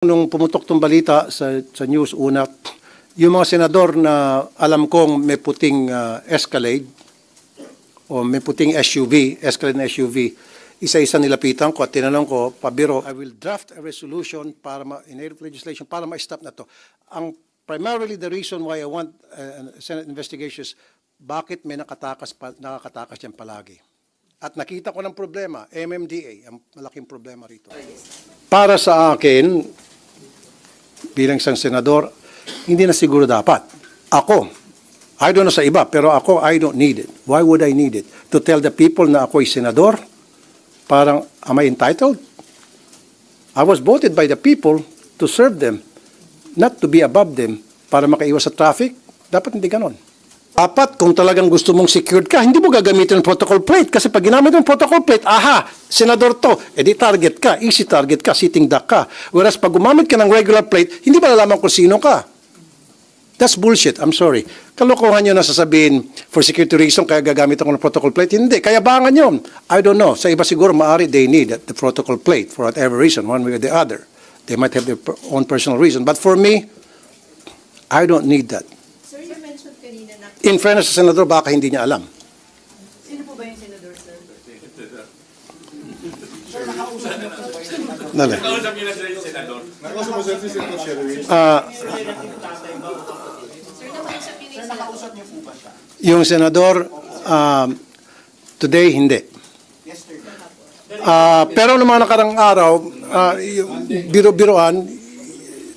Nung pumutok tong balita sa news una, yung mga senador na alam kong may puting Escalade o may puting SUV, Escalade na SUV, isa-isa nilapitan ko at tinanong ko, Pabiro, I will draft a resolution para legislation para ma-stop na to. Primarily the reason why I want Senate investigations, bakit may nakakatakas yan palagi. At nakita ko ng problema, MMDA, ang malaking problema rito. Para sa akin, bilang isang senador, hindi na siguro dapat. Ako, I don't know sa iba, pero ako, I don't need it. Why would I need it? To tell the people na ako'y senador? Parang, am I entitled? I was voted by the people to serve them, not to be above them para makaiwas sa traffic. Dapat hindi ganon. Dapat, kung talagang gusto mong secured ka, hindi mo gagamitin ng protocol plate. Kasi pag ginamit ng protocol plate, aha, senador to, edi target ka, easy target ka, sitting duck ka. Whereas pag gumamit ka ng regular plate, hindi malalaman kung sino ka. That's bullshit, I'm sorry. Kalokohan nyo na sasabihin, for security reason, kaya gagamit ako ng protocol plate. Hindi, kaya bangan yun. I don't know. Sa iba siguro, maaari, they need the protocol plate for whatever reason, one way or the other. They might have their own personal reason. But for me, I don't need that. In fairness sa senador, baka hindi niya alam. Sino po ba yung senador, sir? Nakausap niyo na sila yung senador. Nakausap mo si Senator Sherwin? Nakausap niyo po ba siya? Yung senador, today, hindi. Pero noong mga nakarang araw, biro-biroan,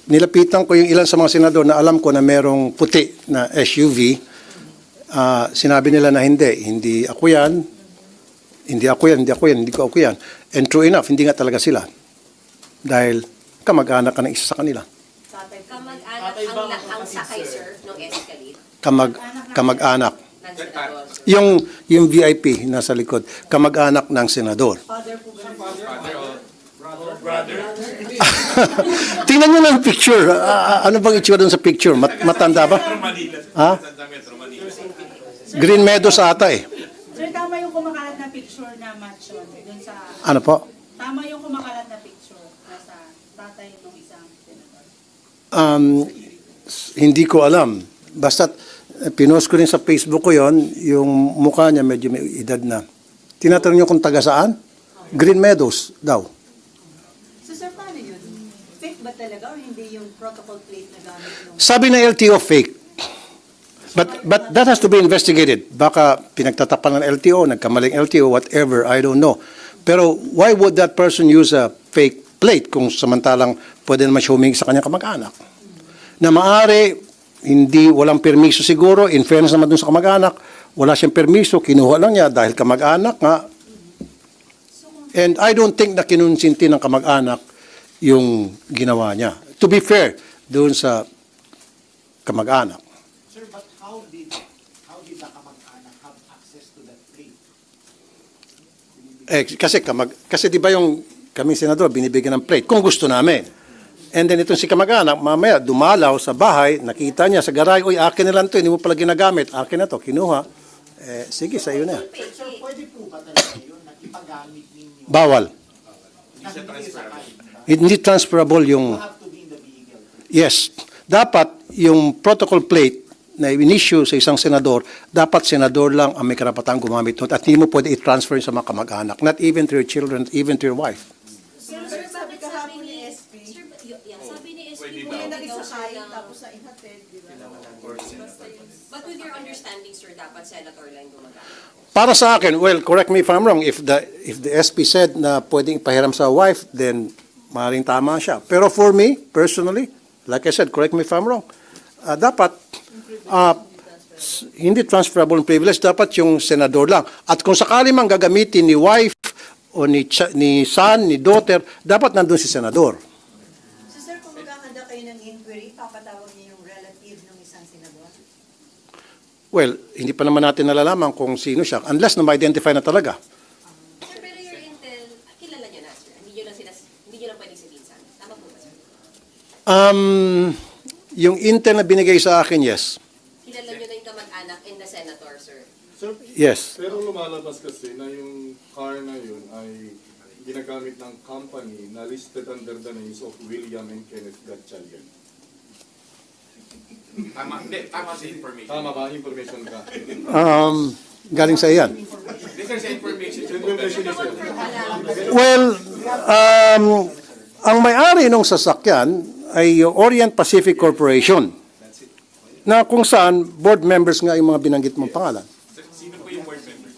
nilapitan ko yung ilan sa mga senador na alam ko na merong puti na SUV. Sinabi nila na hindi ako yan, hindi ko ako yan. And true enough, hindi nga talaga sila. Dahil kamag-anak ka ng isa sa kanila. Kamag-anak ang sakay, sir, ng Escalade? Kamag-anak. Yung VIP nasa likod, kamag-anak ng senador. Father po ba? Brother. Tingnan nyo lang picture. Ano bang itsura doon sa picture? Matanda ba? Ha? Green Meadows ata eh. Sir, tama yung kumakalat na picture na match yun. Dun sa, Ano po? tama yung kumakalat na picture na sa tatay ng isang senador. Hindi ko alam. Basta pinost ko rin sa Facebook ko yon, yung mukha niya medyo may edad na. Tinatanong niyo kung taga saan? Green Meadows daw. So, sir, paano yun? Fake ba talaga o hindi yung protocol plate na gamit nung... Sabi na LTO fake. But that has to be investigated. Baka pinagtatapan ng LTO, nagkamaling LTO, whatever, I don't know. Pero why would that person use a fake plate kung samantalang pwede naman siya humingi sa kanyang kamag-anak? Na maaari, walang permiso siguro, in fairness naman dun sa kamag-anak, wala siyang permiso, kinuha lang niya dahil kamag-anak nga. And I don't think na kinunsinti ng kamag-anak yung ginawa niya. To be fair, doon sa kamag-anak. Sir, but how did the kamag-anak have access to that plate? Kasi di ba yung kami senador binibigyan ng plate kung gusto namin. And then itong si kamag-anak, mamaya dumalaw sa bahay, nakita niya sa garay, uy, akin na lang to, hindi mo pala ginagamit, akin na to, kinuha. Sige, sa iyo na. Sir, pwede po ba talaga yun na ipagamit ninyo? Bawal. Hindi transferable yung... You have to be in the vehicle. Yes. Dapat yung protocol plate na in-issue sa isang senador, dapat senador lang ang may karapatang gumamit nun at hindi mo pwede i-transfer sa mga kamag-anak. Not even to your children, even to your wife. Sir, bakit sabi ni SP? Sabi ni SP, Kaya nag-isakay, tapos na inhatid, di ba? But with your understanding, sir, dapat senator lang gumagamit. Para sa akin, well, correct me if I'm wrong, if the SP said na pwedeng ipahiram sa wife, then maaaring tama siya. Pero for me, personally, like I said, correct me if I'm wrong, dapat hindi transferable privilege, dapat yung senador lang. At kung sakali mang gagamitin ni wife o ni son, ni daughter, dapat nandun si senador. So, sir, kung magkakanda kayo ng inquiry, papatawag niyo yung relative ng isang senador? Well, hindi pa naman natin nalalaman kung sino siya, unless na ma-identify na talaga. Sir, pero your intel, kilala niyo na, sir. Hindi niyo lang pwedeng sabihin sa amin. Tama po ba, sir? Yung intel na binigay sa akin, yes. Kilala niyo na yung kamag-anak and the senator, sir. Sir, Yes. pero lumalabas kasi na yung car na yun ay ginagamit ng company na listed under the names of William and Kenneth Gatchalian. Tama, hindi, tama sa information. Tama ba? Information ka? Galing sa iyan. This is information. Information is Well, ang may-ari ng sasakyan ay Orient Pacific Corporation, na kung saan board members nga yung mga binanggit mong pangalan. Sino po yung board member?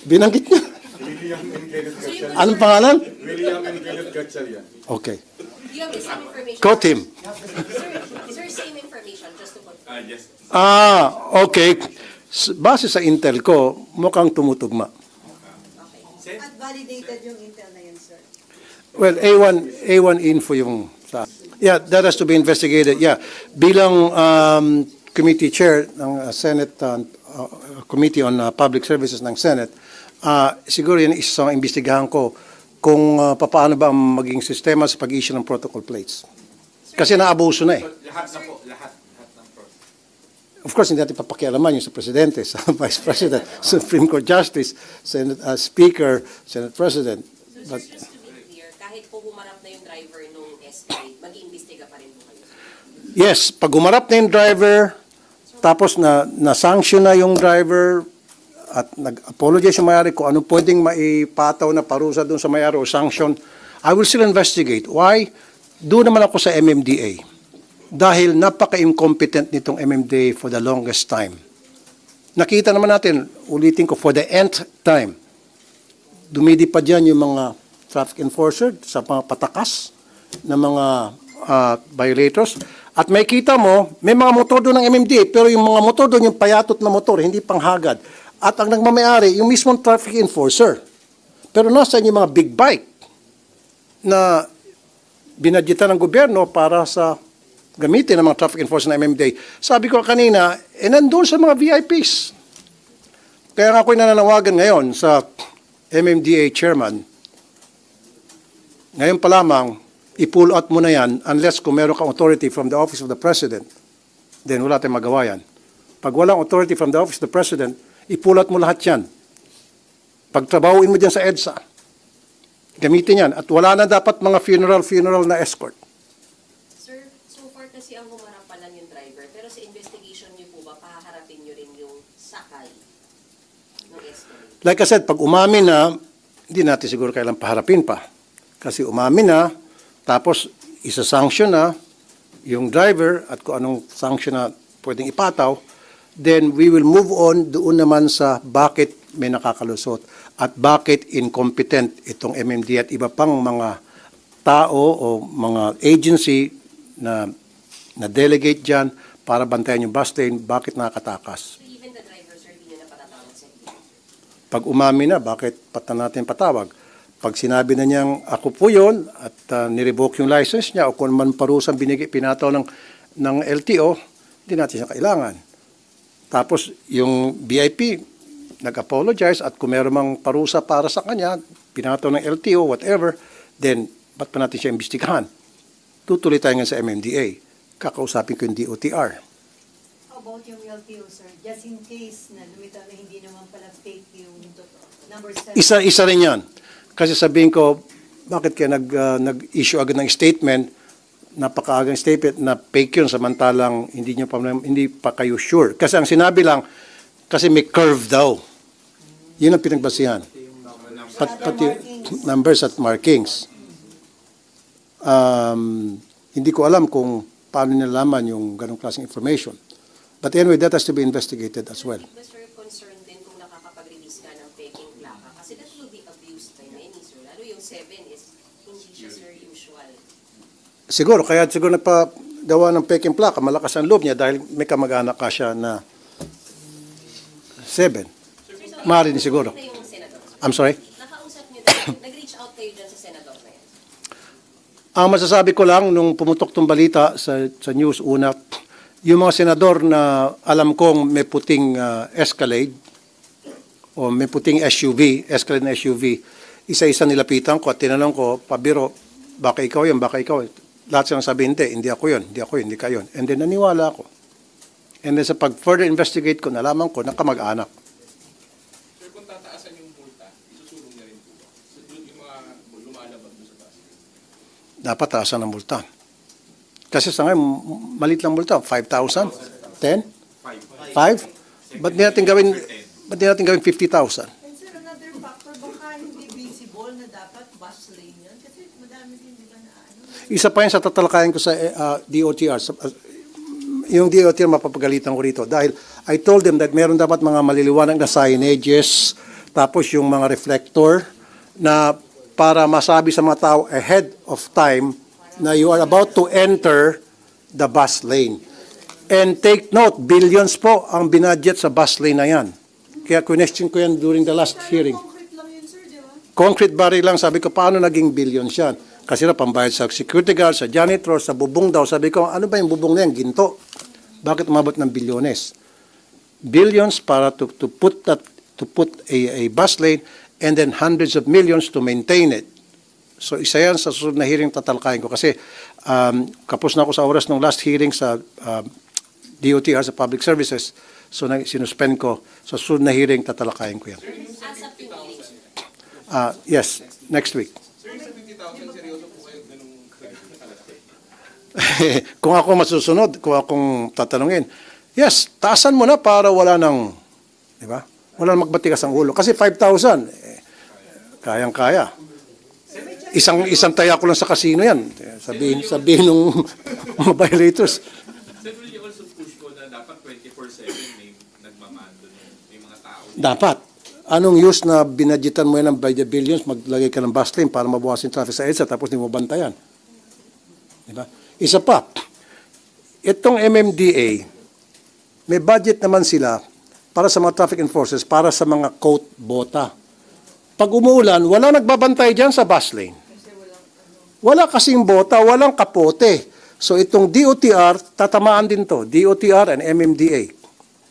Binanggit niya. William and Kenneth Gatchalian. Anong pangalan? William and Kenneth Gatchalian. Okay. You have the same information. Quote him. Sir, same information, just to confirm. Yes. Okay. Base sa intel ko, mukhang tumutugma. Okay. At validated yung intel na yun, sir. Well, A1 info yung sa. Yeah, that has to be investigated. Yeah. Bilang committee chair ng Senate Committee on Public Services ng Senate, siguro yun isang imbestigahan ko kung paano ba ang maging sistema sa pag-issue ng protocol plates. Kasi naabuso na eh. So, lahat na po, lahat ng process. Of course, hindi natin papakialaman yung sa Presidente, sa Vice President, Supreme Court Justice, Senate Speaker, Senate President. So, But, sir, just to be clear, kahit po humarap na yung driver nung Escalade, mag-iimbestiga pa rin po kayo. yes, pag umarap na yung driver, tapos na-sanction na yung driver, at nag-apologize yung may-ari kung ano pwedeng maipataw na parusa doon sa may-ari o sanction, I will still investigate. Why? Doon naman ako sa MMDA. Dahil napaka-incompetent nitong MMDA for the longest time. Nakita naman natin, ulitin ko, for the nth time, dumidi pa dyan yung mga traffic enforcer sa mga patakas ng mga violators. At may kita mo, may mga motor doon ng MMDA, pero yung mga motor doon, yung payatot na motor, hindi panghagad. At ang nagmamayari, yung mismong traffic enforcer. Pero nasa yung mga big bike na binadyetan ng gobyerno para sa gamitin ng mga traffic enforcer ng MMDA. Sabi ko kanina, nandun sa mga VIPs. Kaya nga ako'y nananawagan ngayon sa MMDA chairman, ngayon pa lamang, i-pull out mo na yan unless kung meron kang authority from the Office of the President, then wala tayong magawa yan. Pag walang authority from the Office of the President, i-pull out mo lahat yan. Pagtrabahuin mo dyan sa EDSA. Gamitin yan. At wala na dapat mga funeral na escort. Sir, so far kasi ang humarap pa lang yung driver, pero sa investigation niyo po ba, pahaharapin niyo rin yung sakay ng Escalade? Like I said, pag umamin na, hindi natin siguro kailang paharapin pa. Kasi umamin na, tapos isa-sanction na yung driver at kung anong sanction na pwedeng ipataw, then we will move on doon naman sa bakit may nakakalusot at bakit incompetent itong MMD at iba pang mga tao o mga agency na delegate dyan para bantayan yung bus lane, bakit nakakatakas. So even the driver, sir, hindi niyo na patatawag sa inyo? Pag umamin na, bakit natin patawag? Pag sinabi na niyang ako po yun at nirevoke yung license niya o kung man parusang pinataw ng LTO, hindi natin siya kailangan. Tapos yung VIP nag-apologize at kung meron mang parusa para sa kanya, pinataw ng LTO, whatever, then ba't pa natin siya imbestigahan? Tutuloy tayo nga sa MMDA. Kakausapin ko yung DOTR. How about yung LTO, sir? Just in case na lumitaw na hindi naman pala fake yung number 7. Isa rin yan. Kasi sabihin ko, bakit kaya nag-issue agad ng statement, napakaagang statement na fake yun samantalang hindi pa kayo sure. Kasi ang sinabi lang, kasi may curve daw. Yun ang pinagbasihan. Pati numbers at markings. Hindi ko alam kung paano nilalaman yung ganong klaseng information. But anyway, that has to be investigated as well. But sir, concerned din kung nakakapag-release ka ng peking plaka kasi that will be abused by many, sir. Lalo yung 7 is hindi siya, sir, usual. Siguro, kaya siguro nagpagawa ng peking plaka, malakas ang loob niya dahil may kamag-anak ka siya na 7. Maaari din siguro. Na yung senador, sir. I'm sorry? Nakausap niyo din, nag-reach out kayo dyan sa senador na yan. Ang masasabi ko lang, nung pumutok tong balita sa news una, yung mga senador na alam kong may puting Escalade o may puting SUV, Escalade na SUV, isa-isa nilapitan ko at tinanong ko, pabiro, baka ikaw yun, baka ikaw. Lahat silang sabi, hindi ako yun, hindi ka yun. And then naniwala ako. And then sa pag-further investigate ko, nalaman ko na kamag-anak. Sir, kung tataasan yung multa, isusulong niya rin po ba? So, yung mga dapat taasan ng multa. Kasi sa ngayon, malit lang multa, 5,000? 10? 5? Ba't di natin gawin 50,000? And sir, another factor, baka hindi visible na dapat bus lane yun. Kasi madami din, di ba, na ano. Isa pa yan sa tatalakayan ko sa DOTR. Yung DOTR mapapagalitan ko rito. Dahil I told them that meron dapat mga maliliwanag na signages, tapos yung mga reflector na para masabi sa mga tao ahead of time na you are about to enter the bus lane. And take note, billions po ang binadget sa bus lane na yan. Kaya question ko yan during the last hearing. Concrete lang yun, sir, di ba? Concrete barrier lang, sabi ko, paano naging billions yan? Kasi na pambayad sa security guard, sa janitor, sa bubong daw. Sabi ko, ano ba yung bubong na yan? Ginto. Bakit umabot ng bilyones? Billions para to put a bus lane and then hundreds of millions to maintain it. So isa yan sa susunod na hearing tatalakayin ko. Kasi kapos na ako sa oras ng last hearing sa DOTR sa Public Services. So sinuspend ko. Sa susunod na hearing tatalakayin ko yan. ASAP yung hearing, sir. Yes, next week. Kung ako masusunod, kung akong tatanungin, yes, taasan mo na para wala nang, di ba? Wala nang magbatigas ang ulo. Kasi 5,000, kayang-kaya. Isang taya ko lang sa casino yan. Sabihin ng mga violators. Sir, will you also push ko na dapat 24/7 may nagmamando may mga tao? Dapat. Anong use na binadgetan mo yan ng by the billions, maglagay ka ng bus lane para mabawasin traffic sa EDSA tapos hindi mo bantayan? Di ba? Isa pa, itong MMDA, may budget naman sila para sa mga traffic enforcers, para sa mga coat bota. Pag umuulan, wala nagbabantay dyan sa bus lane. Wala kasing bota, walang kapote. So itong DOTR, tatamaan din to, DOTR and MMDA.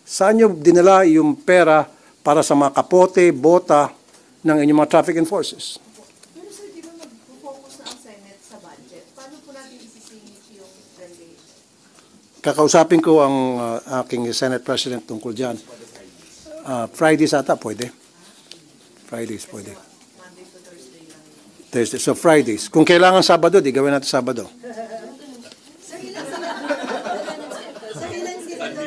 Saan nyo dinala yung pera para sa mga kapote, bota ng inyong mga traffic enforcers? Pero sir, di ba mag-focus na ang Senate sa budget? Paano po natin isisingit yung relegation? Kakausapin ko ang aking Senate President tungkol dyan. Fridays ata, pwede. Fridays, pwede. Monday to Thursday lang yun. Thursday. So Fridays. Kung kailangan Sabado, di gawin natin Sabado. Sir, ilang senador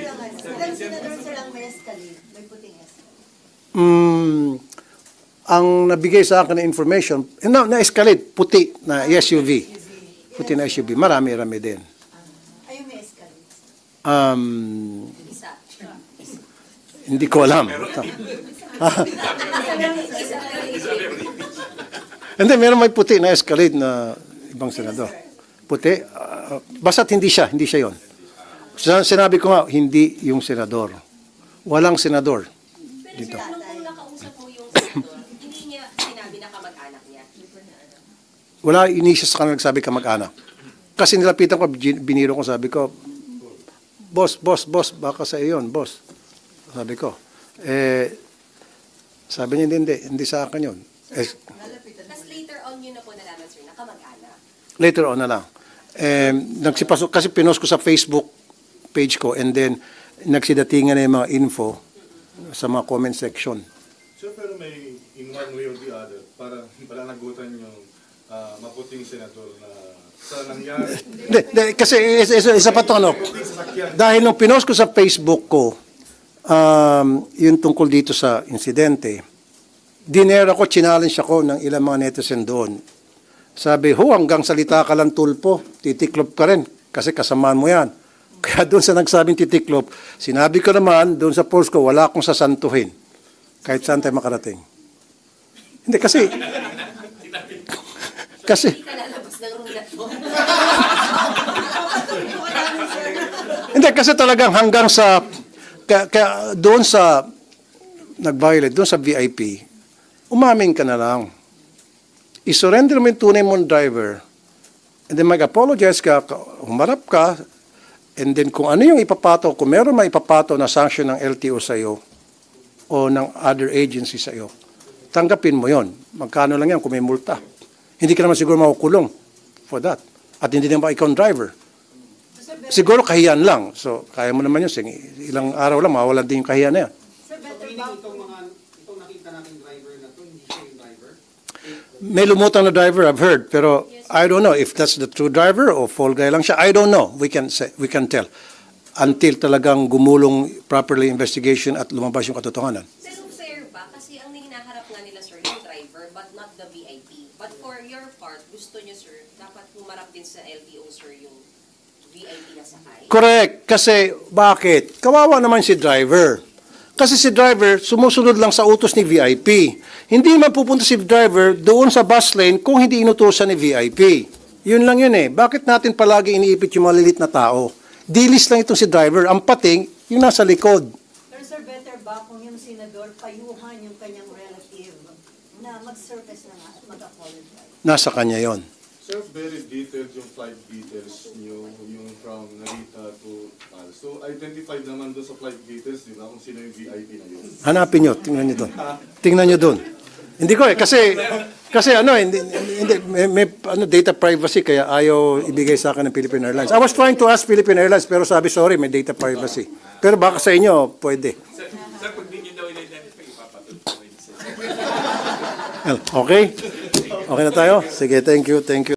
lang, ilang senador sir ang may escalade? May puting escalade? Ang nabigay sa akin na information, na-escalate, puti na SUV. Puti na SUV. Marami-rami din. Ayun, may escalade. Isa. Hindi ko alam. Hindi, meron may puti na escalade na ibang senador. Puti. Basta't hindi siya yon. Sinabi ko nga, hindi yung senador. Walang senador Pero dito. sir, nung nakausap mo yung senador, hindi niya sinabi na kamag-anak niya. Wala, inisya sa kanila nagsabi kamag-anak. Kasi nilapitan ko, biniro ko, sabi ko, boss, baka sa iyon, boss. Sabi ko. Sabi niya, hindi sa akin yun. Tapos later on yun na po nalaman, sir, na kamag-anak. Later on na lang. Nagsipasok, kasi pinost ko sa Facebook page ko and then nagsidatingan na yung mga info sa mga comment section. Sir, pero may in one way or the other, para nagutan yung maputing senador na sa nangyari. Kasi isa pa to, ano, dahil nung pinost ko sa Facebook ko, yung tungkol dito sa insidente, dinera ko, challenge ako ng ilang mga netizen doon. Sabi, hanggang salita ka lang tulpo, titiklop ka rin, kasi kasamaan mo yan. Kaya doon sa nagsabing titiklop, sinabi ko naman, doon sa post ko, wala akong sasantuhin. Kahit saan tayo makarating. Hindi, kasi... Hindi ka lalabas ng rulat mo. Hindi, kasi talagang hanggang sa... Kaya doon sa... Nag-violate, doon sa VIP, umamin ka na lang. I-surrender mo yung tunay mong driver, and then mag-apologize ka, humarap ka, and then kung ano yung ipapato, kung meron may ipapato na sanction ng LTO sa iyo o ng other agency sa iyo, tanggapin mo yon. Magkano lang yan kung may multa. Hindi ka naman siguro makukulong for that. At hindi naman ikaw ang driver. Siguro kahiyan lang. So, kaya mo naman yun. Ilang araw lang, mawawalan din yung kahiyan na yan. Sir, better Meaning back. itong nakita nating driver na to, hindi siya yung driver? May lumutang na driver, I've heard, pero I don't know if that's the true driver o fall guy lang siya. I don't know. We can tell until talagang gumulong properly investigation at lumabas yung katotohanan. Pero fair ba? Kasi ang hinaharap nga nila, sir, yung driver, but not the VIP. But for your part, gusto nyo, sir, dapat humarap din sa LTO, sir, yung VIP na sakay. Correct. Kasi bakit? Kawawa naman si driver. Kasi si driver, sumusunod lang sa utos ni VIP. Hindi naman pupunta si driver doon sa bus lane kung hindi inutusan ni VIP. Yun lang yun eh. Bakit natin palagi iniipit yung malilit na tao? Dilis lang itong si driver. Ang pating, yung nasa likod. Pero sir, better ba kung yung senador payuhan yung kanyang relative na mag-service na nga at mag-apologize? Nasa kanya yon. Sir, very detailed yung flight details nyo, yung from Narita to Tal. So, identified naman doon sa flight details, di ba, kung sino yung VIP na yun. Hanapin nyo. Tingnan nyo doon. Tingnan nyo doon. Hindi ko eh. Kasi may data privacy kaya ayaw ibigay sa akin ng Philippine Airlines. I was trying to ask Philippine Airlines pero sabi, sorry, may data privacy. Pero baka sa inyo, pwede. Sir, pag di nyo daw in-identify, ipapatulog ko yun sa Okay? Okay na tayo? Sige, thank you.